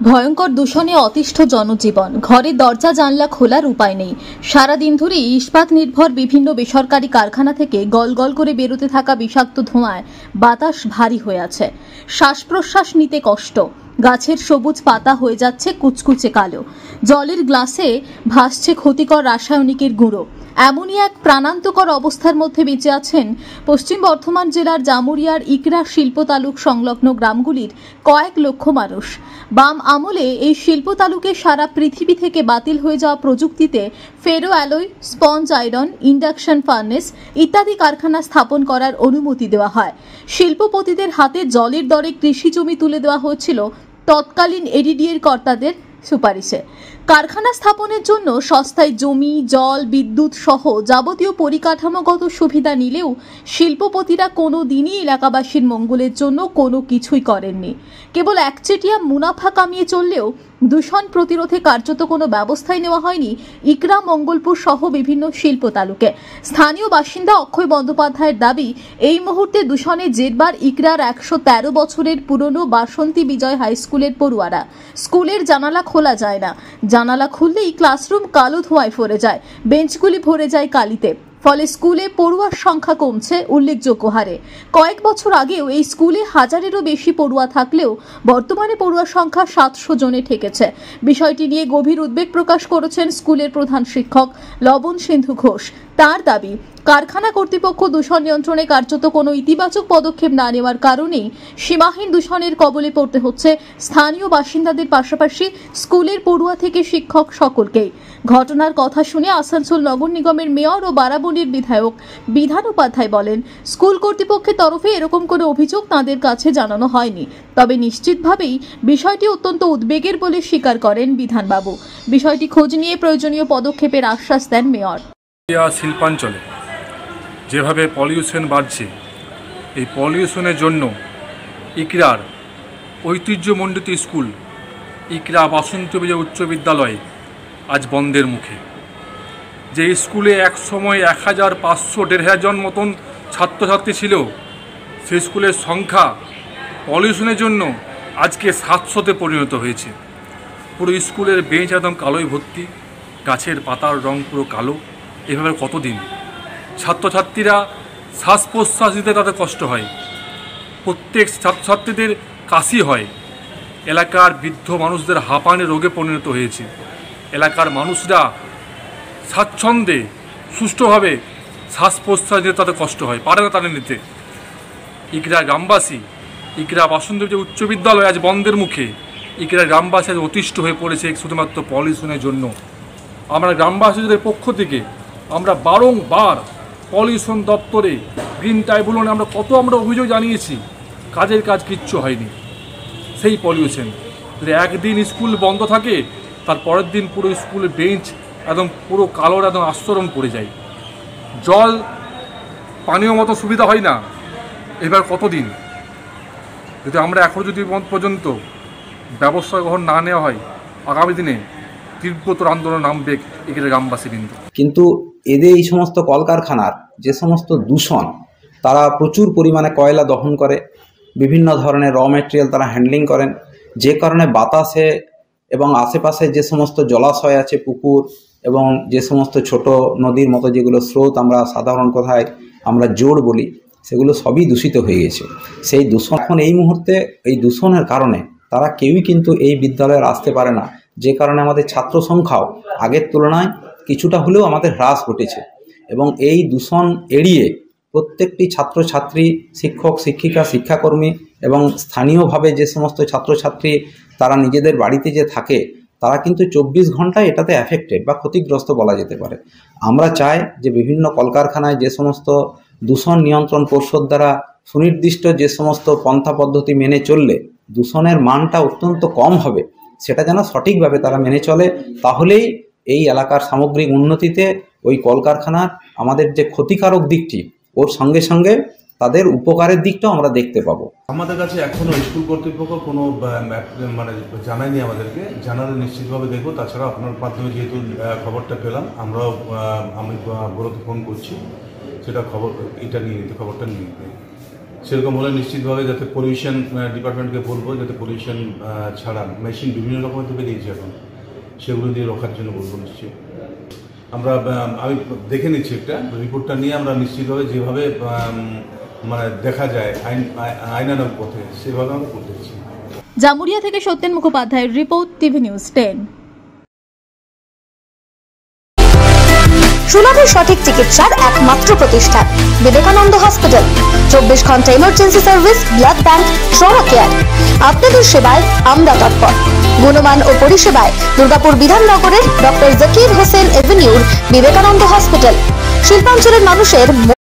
ভয়ঙ্কর দূষণে অতিষ্ঠ জনজীবন। ঘরের দরজা জানলা খোলার উপায় নেই। সারাদিন ধরে ইস্পাত নির্ভর বিভিন্ন বেসরকারি কারখানা থেকে গলগল করে বেরোতে থাকা বিষাক্ত ধোঁয়ায় বাতাস ভারী হয়ে আছে। শ্বাস প্রশ্বাস নিতে কষ্ট। গাছের সবুজ পাতা হয়ে যাচ্ছে কুচকুচে কালো। জলের গ্লাসে ভাসছে ক্ষতিকর রাসায়নিকের গুঁড়ো। এমনই এক প্রাণান্তকর অবস্থার মধ্যে বেঁচে আছেন পশ্চিম বর্ধমান জেলার জামুরিয়ার ইকরা শিল্প তালুক সংলগ্ন গ্রামগুলির কয়েক লক্ষ মানুষ। বাম আমলে এই শিল্প তালুকে সারা পৃথিবী থেকে বাতিল হয়ে যাওয়া প্রযুক্তিতে ferro alloy, sponge iron, induction furnace ইত্যাদি কারখানা স্থাপন করার অনুমতি দেওয়া হয়। শিল্পপতিদের হাতে জলের দরে কৃষি জমি তুলে দেওয়া হয়েছিল তৎকালীন এডিডিএর কর্তাদের সুপারিশে। কারখানা স্থাপনের জন্য সস্তায় জমি, জল, বিদ্যুৎ সহ যাবতীয় পরিকাঠামোগত সুবিধা নিলেও শিল্পপতিরা কোনো দিনই এলাকাবাসীর মঙ্গলের জন্য কোনো কিছুই করেননি। কেবল একচেটিয়া মুনাফা কামিয়ে চললেও দূষণ প্রতিরোধে কার্যত কোনো ব্যবস্থাই নেওয়া হয়নি ইকরা, মঙ্গলপুর সহ বিভিন্ন শিল্প তালুকে। স্থানীয় বাসিন্দা অক্ষয় বন্দ্যোপাধ্যায়ের দাবি, এই মুহূর্তে দূষণে জেরবার ইকরার 113 বছরের পুরনো বাসন্তী বিজয় হাই স্কুলের পড়ুয়ারা। স্কুলের জানালা খোলা যায় না, জানালা খুললেই ক্লাসরুম কালো ধোঁয়ায় ভরে যায়, বেঞ্চগুলি ভরে যায় কালিতে। ফলে স্কুলে পড়ুয়ার সংখ্যা কমছে উল্লেখযোগ্য হারে। কয়েক বছর আগেও এই স্কুলে 1000-এরও বেশি পড়ুয়া থাকলেও বর্তমানে পড়ুয়ার সংখ্যা 700 জনে ঠেকেছে। বিষয়টি নিয়ে গভীর উদ্বেগ প্রকাশ করেছেন স্কুলের প্রধান শিক্ষক লবণ সিন্ধু ঘোষ। তার দাবি, কারখানা কর্তৃপক্ষ দূষণ নিয়ন্ত্রণে কার্যত কোনো ইতিবাচক পদক্ষেপ না নেওয়ার কারণেই সীমাহীন দূষণের কবলে পড়তে হচ্ছে স্থানীয় বাসিন্দাদের পাশাপাশি স্কুলের পড়ুয়া থেকে শিক্ষক সকলকেই। ঘটনার কথা শুনে আসানসোল নগর নিগমের মেয়র ও বারাবণীর বিধায়ক বিধান উপাধ্যায় বলেন, স্কুল কর্তৃপক্ষের তরফে এরকম কোনো অভিযোগ তাঁদের কাছে জানানো হয়নি। তবে নিশ্চিতভাবেই বিষয়টি অত্যন্ত উদ্বেগের বলে স্বীকার করেন বিধানবাবু। বিষয়টি খোঁজ নিয়ে প্রয়োজনীয় পদক্ষেপের আশ্বাস দেন মেয়র। শিল্পাঞ্চলে যেভাবে পলিউশন বাড়ছে, এই পলিউশনের জন্য ইকরার ঐতিহ্যমণ্ডিত স্কুল ইকরা বাসন্তী বিজয় উচ্চ বিদ্যালয় আজ বন্ধের মুখে। যে স্কুলে এক সময় 1500-1500 জন মতন ছাত্রছাত্রী ছিল, সেই স্কুলের সংখ্যা পলিউশনের জন্য আজকে 700-তে পরিণত হয়েছে। পুরো স্কুলের বেঞ্চ একদম কালোয় ভর্তি, গাছের পাতার রং পুরো কালো। এভাবে কতদিন ছাত্রছাত্রীরা শ্বাস প্রশ্বাস দিতে তাদের কষ্ট হয়, প্রত্যেক ছাত্রছাত্রীদের কাশি হয়, এলাকার বৃদ্ধ মানুষদের হাঁপানি রোগে পরিণত হয়েছে। এলাকার মানুষরা স্বাচ্ছন্দ্যে সুষ্ঠুভাবে শ্বাস প্রশ্বাস দিতে তাদের কষ্ট হয়, পারে না তাদের নিতে। ইকরা গ্রামবাসী, ইকরা বাসন্তী যে উচ্চ বিদ্যালয় আজ বন্ধের মুখে। ইকরা গ্রামবাসী আজ অতিষ্ঠ হয়ে পড়েছে শুধুমাত্র পলিউশনের জন্য। আমরা গ্রামবাসীদের পক্ষ থেকে আমরা বারংবার পলিউশন দপ্তরে, গ্রিন ট্রাইব্যুনালে আমরা অভিযোগ জানিয়েছি, কাজের কাজ কিচ্ছু হয়নি। সেই পলিউশন যদি একদিন স্কুল বন্ধ থাকে, তার পরের দিন পুরো স্কুলের বেঞ্চ একদম পুরো কালোর একদম আস্তরণ পড়ে যায়। জল পানীয় মতো সুবিধা হয় না। এবার কতদিন যদি আমরা এখনও যদি পর্যন্ত ব্যবস্থা গ্রহণ না নেওয়া হয়, আগামী দিনে তীব্রতর আন্দোলন নামবে এখানে গ্রামবাসী কিন্তু এদের এই সমস্ত কলকারখানার যে সমস্ত দূষণ, তারা প্রচুর পরিমাণে কয়লা দহন করে, বিভিন্ন ধরনের র ম্যাটেরিয়াল তারা হ্যান্ডলিং করেন, যে কারণে বাতাসে এবং আশেপাশে যে সমস্ত জলাশয় আছে, পুকুর এবং যে সমস্ত ছোট নদীর মতো যেগুলো স্রোত আমরা সাধারণ কথায় আমরা জোড় বলি, সেগুলো সবই দূষিত হয়ে গেছে। সেই দূষণ এখন এই মুহূর্তে এই দূষণের কারণে তারা কেউই কিন্তু এই বিদ্যালয়ে আসতে পারে না, যে কারণে আমাদের ছাত্র সংখ্যাও আগের তুলনায় কিছুটা হলেও আমাদের হ্রাস ঘটেছে। এবং এই দূষণ এড়িয়ে প্রত্যেকটি ছাত্রছাত্রী, শিক্ষক শিক্ষিকা, শিক্ষাকর্মী এবং স্থানীয়ভাবে যে সমস্ত ছাত্রছাত্রী তারা নিজেদের বাড়িতে যে থাকে, তারা কিন্তু 24 ঘন্টায় এটাতে অ্যাফেক্টেড বা ক্ষতিগ্রস্ত বলা যেতে পারে। আমরা চাই যে বিভিন্ন কলকারখানায় যে সমস্ত দূষণ নিয়ন্ত্রণ পর্ষদ দ্বারা সুনির্দিষ্ট যে সমস্ত পন্থা পদ্ধতি মেনে চললে দূষণের মানটা অত্যন্ত কম হবে, সেটা যেন সঠিকভাবে তারা মেনে চলে। তাহলেই এই এলাকার সামগ্রিক উন্নতিতে ওই কলকারখানার আমাদের যে ক্ষতিকারক দিকটি, ওর সঙ্গে সঙ্গে তাদের উপকারের দিকটাও আমরা দেখতে পাবো। আমাদের কাছে এখনো স্কুল কর্তৃপক্ষ কোনো জানায়নি আমাদেরকে, জানালে নিশ্চিতভাবে দেখবো। তাছাড়া আপনার মাধ্যমে যেহেতু খবরটা পেলাম, আমি বড়তে ফোন করছি, সেটা খবরটা নিয়ে নিতে। সেরকম হলে নিশ্চিতভাবে যাতে পলিউশন ডিপার্টমেন্টকে বলবো যাতে পলিউশন ছাড়া মেশিন বিভিন্ন রকমের তো বেরিয়েছে এখন, সেগুলো দিয়ে রখার জন্য বলবো নিশ্চয়ই। আমি দেখে নিচ্ছি একটা রিপোর্টটা নিয়ে আমরা নিশ্চিতভাবে যেভাবে মানে দেখা যায় আইনানুগ পথে সেভাবে আমরা করতেছি। জামুরিয়া থেকে সত্যেন মুখোপাধ্যায়ের রিপোর্ট, টিভি নিউজ 10। সুলভ সঠিক চিকিৎসার একমাত্র প্রতিষ্ঠান বিবেকানন্দ হসপিটাল। 24 ঘন্টা emergency service, blood bank, trauma care. আপনাদের সেবায় আমরা তৎপর। গুণমান ও পরিষেবায় দুর্গাপুর বিধাননগরের ডক্টর জাকির হোসেন এভিনিউর বিবেকানন্দ হসপিটাল শিল্পাঞ্চলের মানুষের